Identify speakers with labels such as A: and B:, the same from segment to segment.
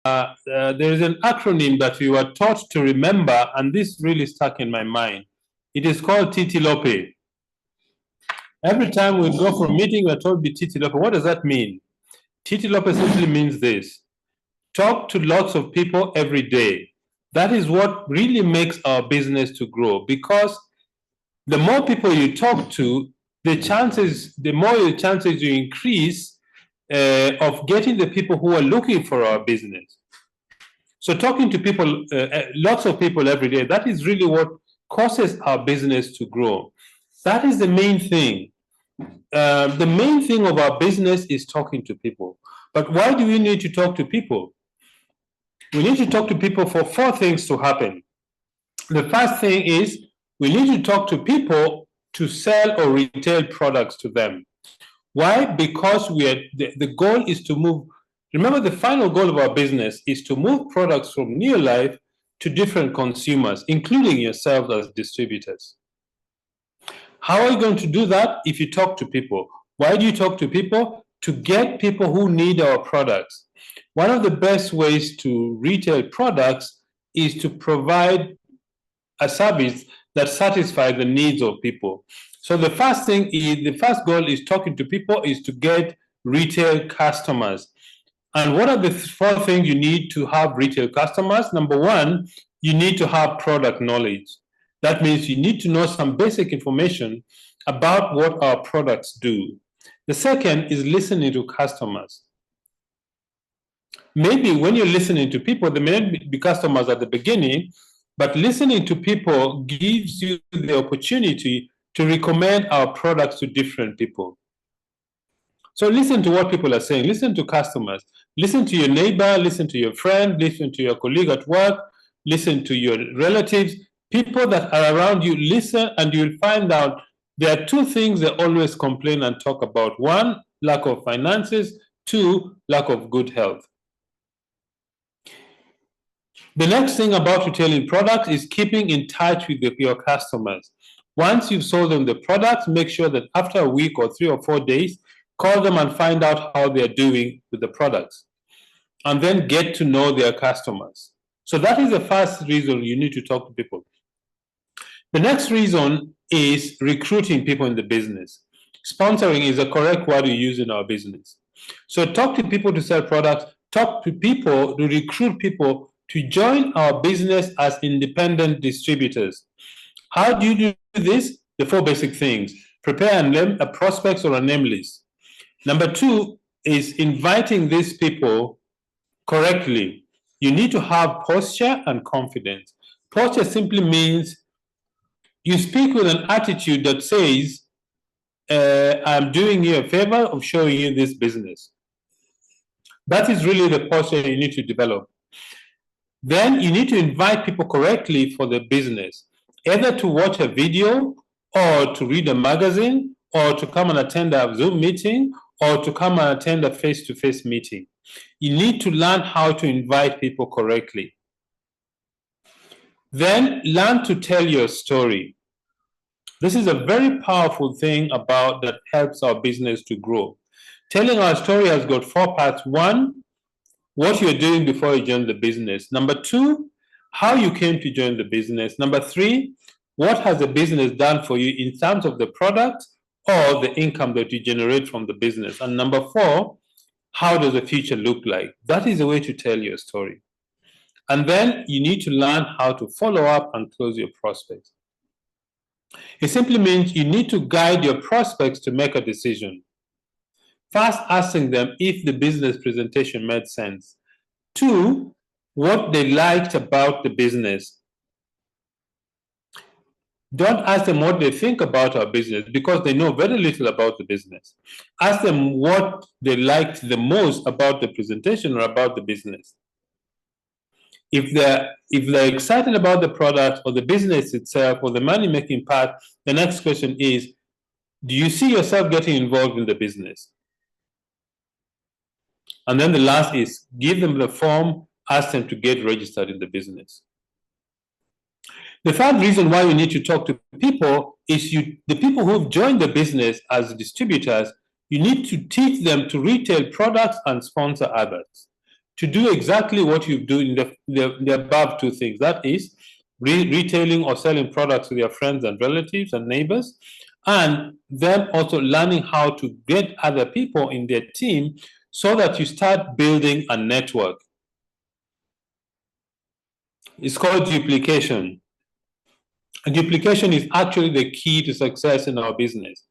A: there is an acronym that we were taught to remember, and this really stuck in my mind. It is called TTLOPE. Every time we go for a meeting, we're told to be TTLOPE. What does that mean? TTLOPE simply means this: talk to lots of people every day. That is what really makes our business to grow, because the more people you talk to, the more your chances you increase of getting the people who are looking for our business. So talking to people, lots of people every day, that is really what causes our business to grow. That is the main thing. The main thing of our business is talking to people. But why do we need to talk to people? We need to talk to people for 4 things to happen. The first thing is we need to talk to people to sell or retail products to them. Why? Because the goal is to move. Remember, the final goal of our business is to move products from near life to different consumers, including yourselves as distributors. How are you going to do that? If you talk to people. Why do you talk to people? To get people who need our products. One of the best ways to retail products is to provide a service that satisfies the needs of people. So the first goal is talking to people, is to get retail customers. And what are the 4 things you need to have retail customers? Number 1, you need to have product knowledge. That means you need to know some basic information about what our products do. The second is listening to customers. Maybe when you're listening to people, they may not be customers at the beginning, but listening to people gives you the opportunity to recommend our products to different people. So listen to what people are saying. Listen to customers. Listen to your neighbor. Listen to your friend. Listen to your colleague at work. Listen to your relatives. People that are around you, listen, and you'll find out there are 2 things they always complain and talk about. 1, lack of finances. 2, lack of good health. The next thing about retailing products is keeping in touch with your customers. Once you've sold them the products, make sure that after a week or 3 or 4 days, call them and find out how they're doing with the products. And then get to know their customers. So that is the first reason you need to talk to people. The next reason is recruiting people in the business. Sponsoring is a correct word we use in our business. So talk to people to sell products, talk to people to recruit people to join our business as independent distributors. How do you do this? The 4 basic things. Prepare a prospects or a name list. Number 2 is inviting these people correctly. You need to have posture and confidence. Posture simply means you speak with an attitude that says, I'm doing you a favor of showing you this business. That is really the posture you need to develop. Then you need to invite people correctly for the business, either to watch a video or to read a magazine or to come and attend a Zoom meeting or to come and attend a face-to-face meeting. You need to learn how to invite people correctly. Then learn to tell your story. This is a very powerful thing that helps our business to grow. Telling our story has got 4 parts. 1, what you're doing before you join the business. Number 2, how you came to join the business. Number 3, what has the business done for you in terms of the product or the income that you generate from the business. And number 4, how does the future look like? That is a way to tell your story. And then you need to learn how to follow up and close your prospects. It simply means you need to guide your prospects to make a decision. First, asking them if the business presentation made sense. 2, what they liked about the business. Don't ask them what they think about our business because they know very little about the business. Ask them what they liked the most about the presentation or about the business. If they're excited about the product or the business itself or the money-making part, the next question is, do you see yourself getting involved in the business? And then the last is, give them the form, ask them to get registered in the business. The third reason why you need to talk to people is the people who've joined the business as distributors, you need to teach them to retail products and sponsor others. to do exactly what you do in the above two things. That is, retailing or selling products to their friends and relatives and neighbors, and then also learning how to get other people in their team so that you start building a network. It's called duplication. And duplication is actually the key to success in our business.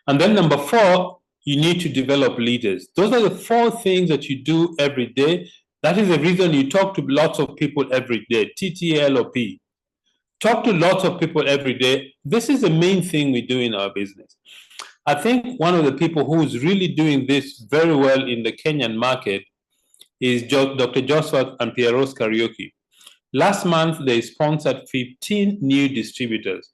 A: And then number 4, you need to develop leaders. Those are the 4 things that you do every day. That is the reason you talk to lots of people every day, TTLOP. Talk to lots of people every day. This is the main thing we do in our business. I think one of the people who is really doing this very well in the Kenyan market is Dr. Joshua and Piero's Karaoke. Last month, they sponsored 15 new distributors.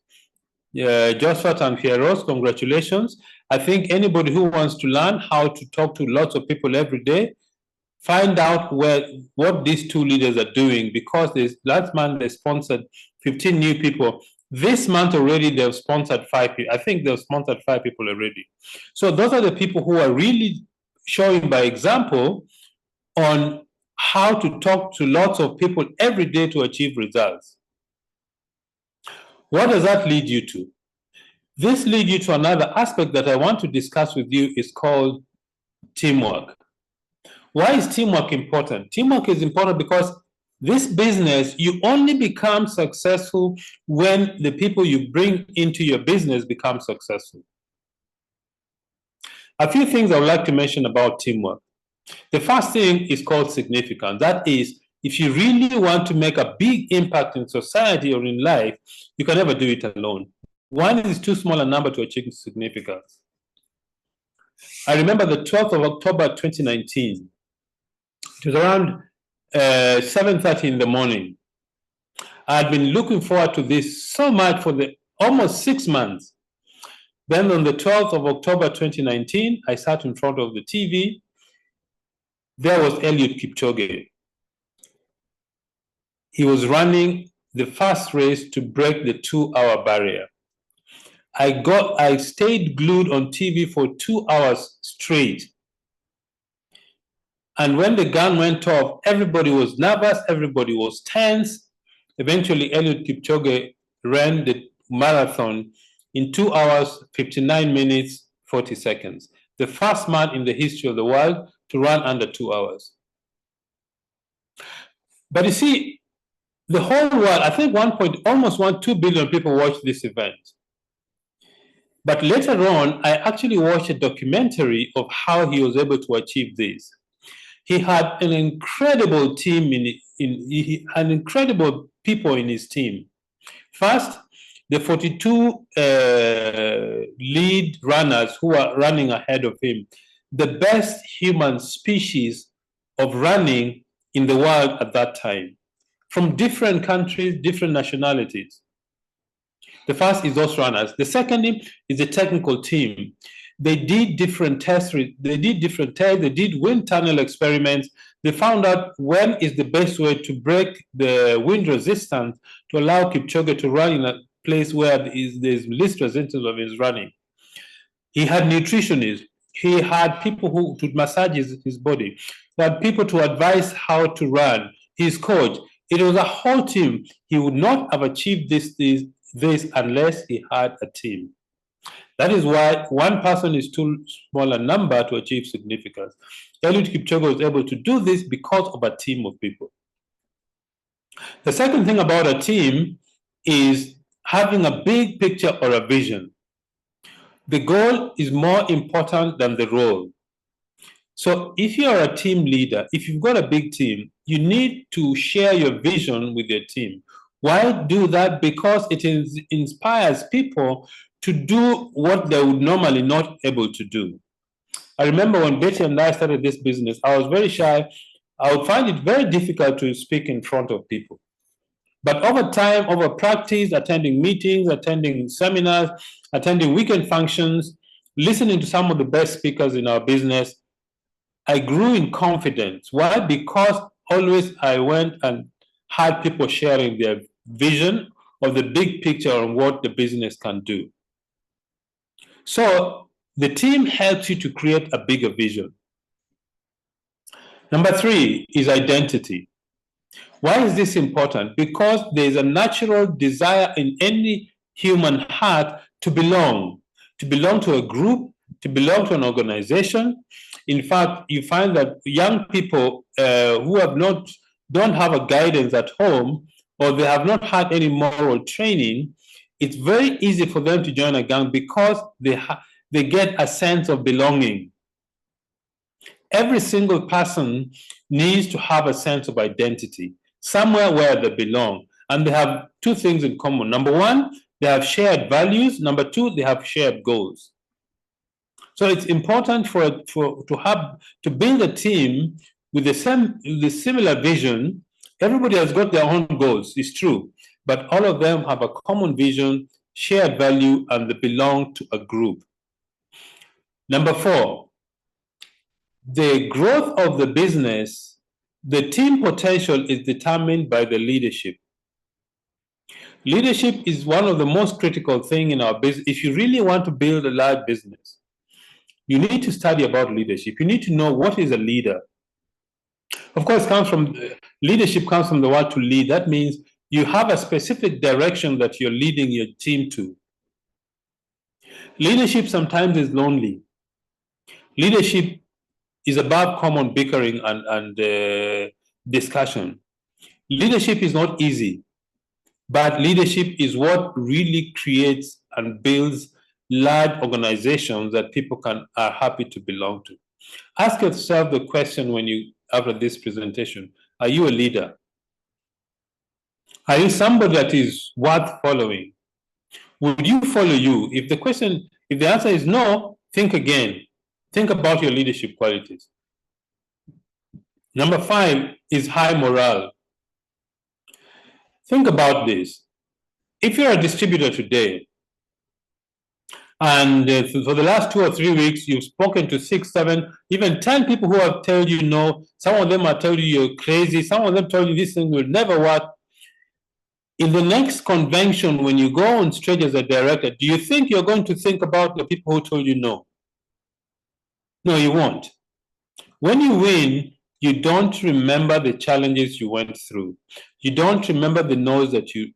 A: Joshua and Piero's, congratulations. I think anybody who wants to learn how to talk to lots of people every day, find out what these 2 leaders are doing, because last month they sponsored 15 new people. This month already they've sponsored 5 people. I think they've sponsored 5 people already. So those are the people who are really showing by example on how to talk to lots of people every day to achieve results. What does that lead you to? This leads you to another aspect that I want to discuss with you, is called teamwork. Why is teamwork important? Teamwork is important because this business, you only become successful when the people you bring into your business become successful. A few things I would like to mention about teamwork. The first thing is called significance. That is, if you really want to make a big impact in society or in life, you can never do it alone. One is too small a number to achieve significance. I remember the 12th of October 2019. It was around 7:30 in the morning. I had been looking forward to this so much for almost 6 months. Then on the 12th of October 2019, I sat in front of the TV. There was Eliud Kipchoge. He was running the first race to break the 2-hour barrier. I stayed glued on TV for 2 hours straight. And when the gun went off, everybody was nervous, everybody was tense. Eventually, Eliud Kipchoge ran the marathon in 2 hours, 59 minutes, 40 seconds. The first man in the history of the world to run under 2 hours. But you see, the whole world, I think almost 2 billion people watched this event. But later on, I actually watched a documentary of how he was able to achieve this. He had an incredible team, incredible people in his team. First, the 42 lead runners who are running ahead of him, the best human species of running in the world at that time, from different countries, different nationalities. The first is those runners. The second is the technical team. They did different tests. They did wind tunnel experiments. They found out when is the best way to break the wind resistance to allow Kipchoge to run in a place where there's least resistance of his running. He had nutritionists. He had people who to massage his body. He had people to advise how to run. His coach. It was a whole team. He would not have achieved this unless he had a team. That is why one person is too small a number to achieve significance. Eliud Kipchoge was able to do this because of a team of people. The second thing about a team is having a big picture or a vision. The goal is more important than the role. So if you're a team leader, if you've got a big team, you need to share your vision with your team. Why do that? Because it inspires people to do what they would normally not able to do. I remember when Betty and I started this business, I was very shy. I would find it very difficult to speak in front of people. But over time, over practice, attending meetings, attending seminars, attending weekend functions, listening to some of the best speakers in our business, I grew in confidence. Why? Because always I went and had people sharing their vision of the big picture on what the business can do. So the team helps you to create a bigger vision. Number 3 is identity. Why is this important? Because there is a natural desire in any human heart to belong to a group, to belong to an organization. In fact, you find that young people who don't have a guidance at home, or they have not had any moral training, it's very easy for them to join a gang because they get a sense of belonging. Every single person needs to have a sense of identity, somewhere where they belong. And they have two things in common. Number one, they have shared values. Number two, they have shared goals. So it's important to build a team with the similar vision. Everybody has got their own goals, it's true, but all of them have a common vision, shared value, and they belong to a group. Number 4, the growth of the business, the team potential is determined by the leadership. Leadership is one of the most critical things in our business. If you really want to build a large business, you need to study about leadership. You need to know what is a leader. Of course, leadership comes from the word to lead. That means you have a specific direction that you're leading your team to. Leadership sometimes is lonely. Leadership is above common bickering and discussion. Leadership is not easy, but leadership is what really creates and builds large organizations that people are happy to belong to. Ask yourself the question after this presentation: are you a leader? Are you somebody that is worth following? Would you follow you? If the answer is no, think again. Think about your leadership qualities. Number 5 is high morale. Think about this. If you're a distributor today, and for the last 2 or 3 weeks, you've spoken to 6, 7, even 10 people who have told you no. Some of them have told you you're crazy. Some of them told you this thing will never work. In the next convention, when you go on stage as a director, do you think you're going to think about the people who told you no? No, you won't. When you win, you don't remember the challenges you went through. You don't remember the no's that you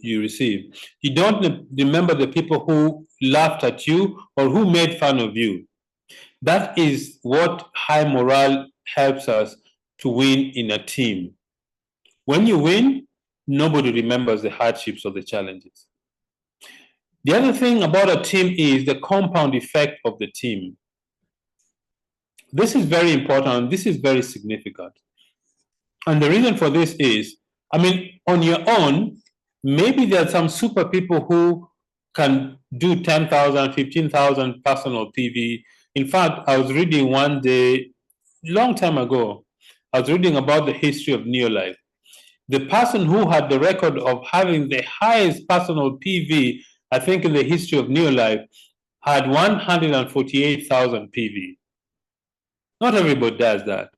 A: received. You don't remember the people who laughed at you or who made fun of you. That is what high morale helps us to win in a team. When you win, nobody remembers the hardships or the challenges. The other thing about a team is the compound effect of the team. This is very important. This is very significant. And the reason for this is, on your own, maybe there are some super people who can do 10,000, 15,000 personal PV. In fact, I was reading one day, long time ago, I was reading about the history of Neolife. The person who had the record of having the highest personal PV, I think in the history of Neolife, had 148,000 PV. Not everybody does that,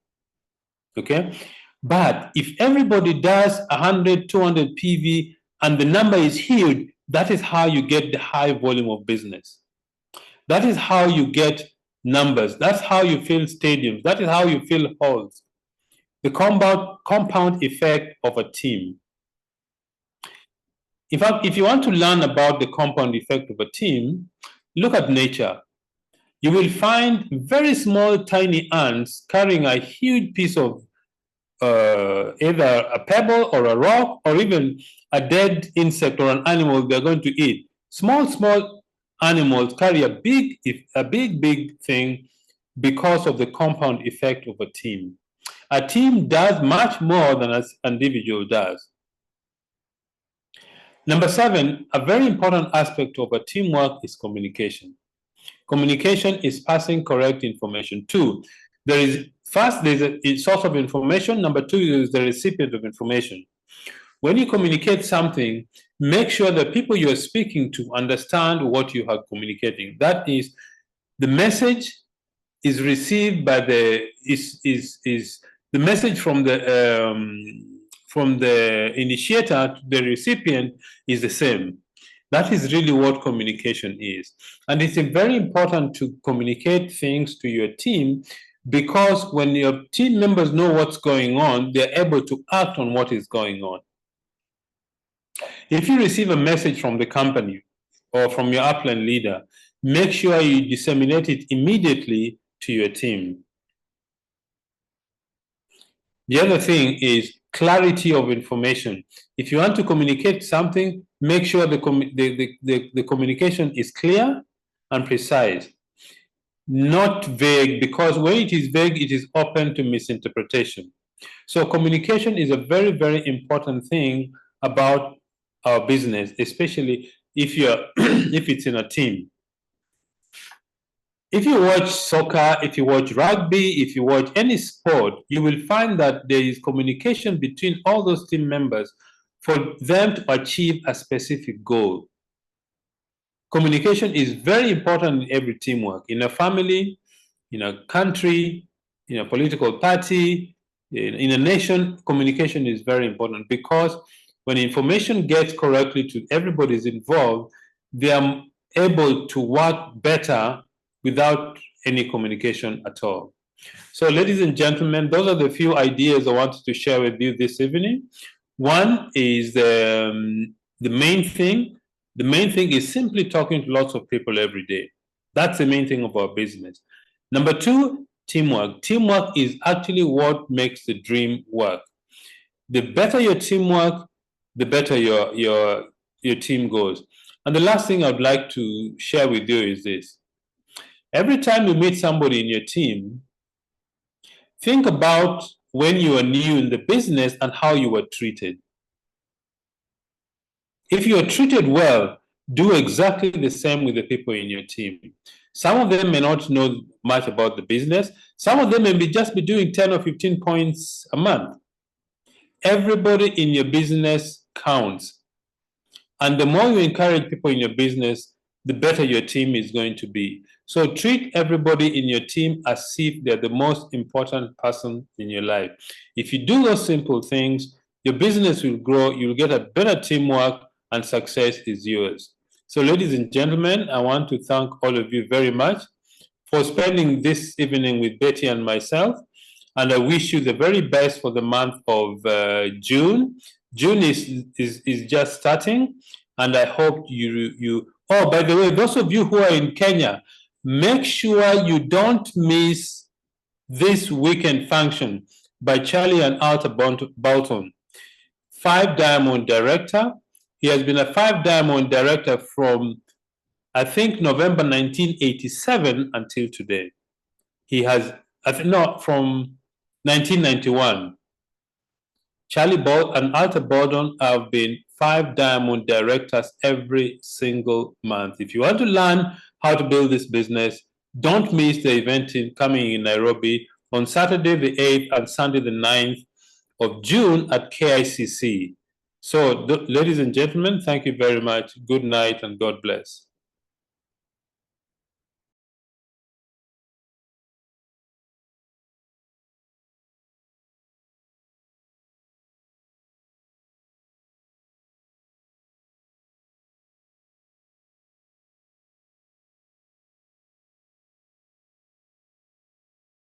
A: okay? But if everybody does 100, 200 PV and the number is huge, that is how you get the high volume of business. That is how you get numbers. That's how you fill stadiums. That is how you fill halls. The compound effect of a team. In fact, if you want to learn about the compound effect of a team, look at nature. You will find very small, tiny ants carrying a huge piece of either a pebble or a rock or even a dead insect or an animal they're going to eat. Small animals carry a big thing because of the compound effect of a team. A team does much more than an individual does. Number 7, a very important aspect of a teamwork is communication. Communication is passing correct information. 2, there's a source of information. Number 2 is the recipient of information. When you communicate something, make sure that people you are speaking to understand what you are communicating. That is, the message is received by the message from the initiator to the recipient is the same. That is really what communication is. And it's very important to communicate things to your team because when your team members know what's going on, they're able to act on what is going on. If you receive a message from the company or from your upline leader, make sure you disseminate it immediately to your team. The other thing is clarity of information. If you want to communicate something, make sure the communication is clear and precise, not vague, because when it is vague, it is open to misinterpretation. So communication is a very, very important thing about our business, especially if you're if it's in a team. If you watch soccer, if you watch rugby, if you watch any sport, you will find that there is communication between all those team members for them to achieve a specific goal. Communication is very important in every teamwork, in a family, in a country, in a political party, in a nation. Communication is very important because when information gets correctly to everybody is involved, they are able to work better without any communication at all. So, ladies and gentlemen, those are the few ideas I wanted to share with you this evening. One is the main thing. The main thing is simply talking to lots of people every day. That's the main thing of our business. Number two, teamwork. Teamwork is actually what makes the dream work. The better your teamwork, the better your team goes. And the last thing I'd like to share with you is this. Every time you meet somebody in your team, think about when you were new in the business and how you were treated. If you are treated well, do exactly the same with the people in your team. Some of them may not know much about the business. Some of them may just be doing 10 or 15 points a month. Everybody in your business counts. And the more you encourage people in your business, the better your team is going to be. So treat everybody in your team as if they're the most important person in your life. If you do those simple things, your business will grow, you'll get a better teamwork, and success is yours. So, ladies and gentlemen, I want to thank all of you very much for spending this evening with Betty and myself. And I wish you the very best for the month of June. June is just starting, and I hope you. Oh, by the way, those of you who are in Kenya, make sure you don't miss this weekend function by Charlie and Alta Bolton, 5-diamond director. He has been a 5-diamond director from, I think, November 1987 until today. He has, from 1991. Charlie and Alta Bolton have been 5-diamond directors every single month. If you want to learn how to build this business, don't miss the event coming in Nairobi on Saturday the 8th and Sunday the 9th of June at KICC. So, ladies and gentlemen, thank you very much. Good night and God bless.